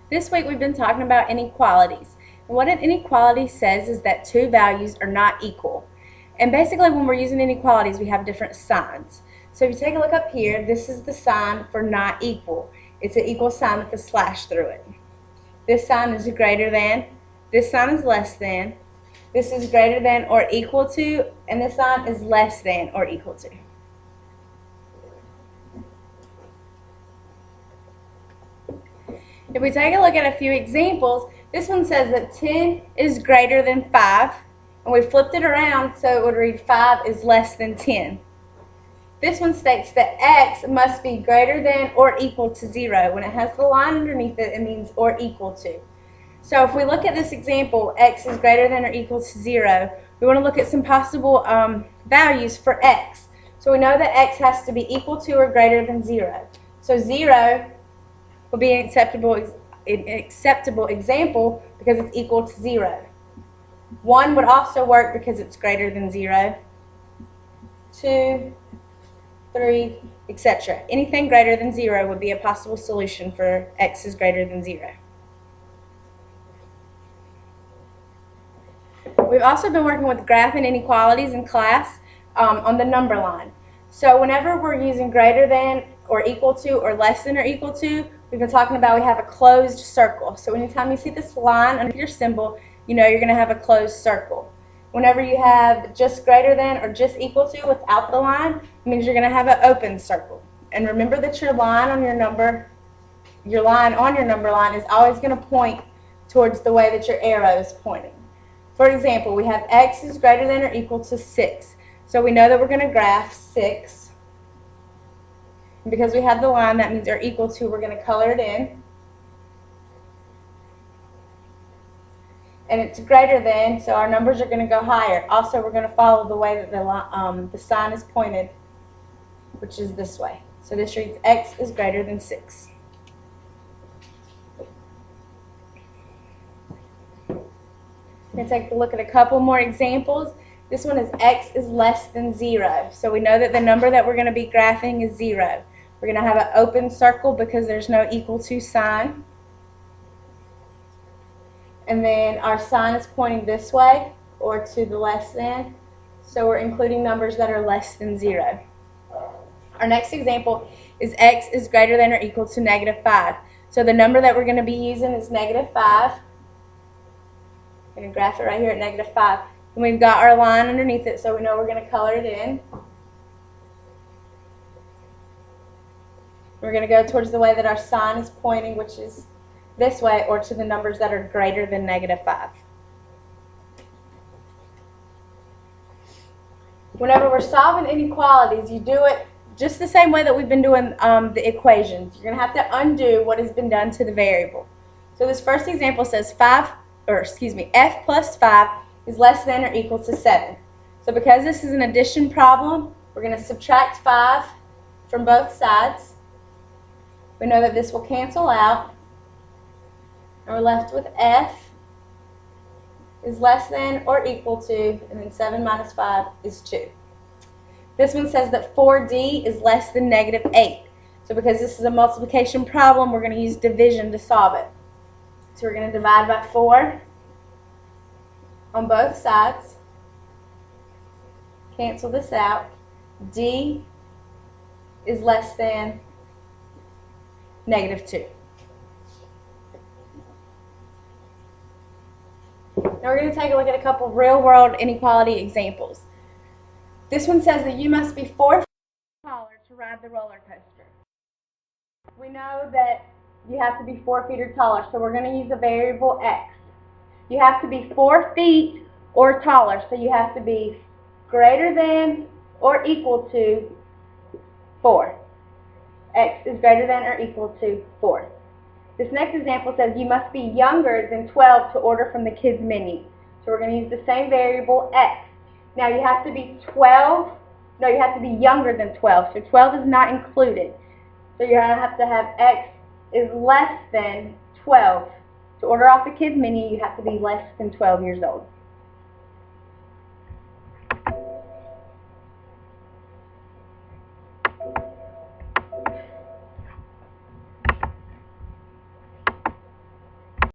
This week we've been talking about inequalities. And what an inequality says is that two values are not equal. And basically when we're using inequalities, we have different signs. So if you take a look up here, this is the sign for not equal. It's an equal sign with a slash through it. This sign is greater than, this sign is less than, this is greater than or equal to, and this sign is less than or equal to. If we take a look at a few examples, this one says that 10 is greater than 5, and we flipped it around so it would read 5 is less than 10. This one states that x must be greater than or equal to 0. When it has the line underneath it, it means or equal to. So if we look at this example, x is greater than or equal to 0, we want to look at some possible values for x. So we know that x has to be equal to or greater than 0. So 0 will be an acceptable example because it's equal to 0. 1 would also work because it's greater than 0. 2, 3, etc. Anything greater than 0 would be a possible solution for x is greater than 0. We've also been working with graphing inequalities in class on the number line. So whenever we're using greater than or equal to or less than or equal to, we've been talking about we have a closed circle. So anytime you see this line under your symbol, you know you're going to have a closed circle. Whenever you have just greater than or just equal to without the line, it means you're going to have an open circle. And remember that your line on your number line is always going to point towards the way that your arrow is pointing. For example, we have x is greater than or equal to 6. So we know that we're going to graph 6. And because we have the line, that means or equal to, we're going to color it in. And it's greater than, so our numbers are going to go higher. Also, we're going to follow the way that the sign is pointed, which is this way. So this reads x is greater than 6. We're going to take a look at a couple more examples. This one is x is less than 0. So we know that the number that we're going to be graphing is 0. We're going to have an open circle because there's no equal to sign. And then our sign is pointing this way or to the less than. So we're including numbers that are less than 0. Our next example is x is greater than or equal to -5. So the number that we're going to be using is -5. I'm going to graph it right here at -5. And we've got our line underneath it, so we know we're going to color it in. We're going to go towards the way that our sign is pointing, which is this way, or to the numbers that are greater than -5. Whenever we're solving inequalities, you do it just the same way that we've been doing the equations. You're going to have to undo what has been done to the variable. So this first example says f plus 5 is less than or equal to 7. So because this is an addition problem, we're going to subtract 5 from both sides. We know that this will cancel out. And we're left with f is less than or equal to, and then 7 minus 5 is 2. This one says that 4d is less than -8. So because this is a multiplication problem, we're going to use division to solve it. So we're going to divide by 4 on both sides. Cancel this out. D is less than -2. Now we're going to take a look at a couple real-world inequality examples. This one says that you must be 4 feet taller to ride the roller coaster. We know that you have to be 4 feet or taller, so we're going to use a variable x. You have to be 4 feet or taller, so you have to be greater than or equal to 4. X is greater than or equal to 4. This next example says you must be younger than 12 to order from the kids menu. So we're going to use the same variable x. Now you have to be you have to be younger than 12. So 12 is not included. So you're going to have x is less than 12. To order off the kids menu, you have to be less than 12 years old.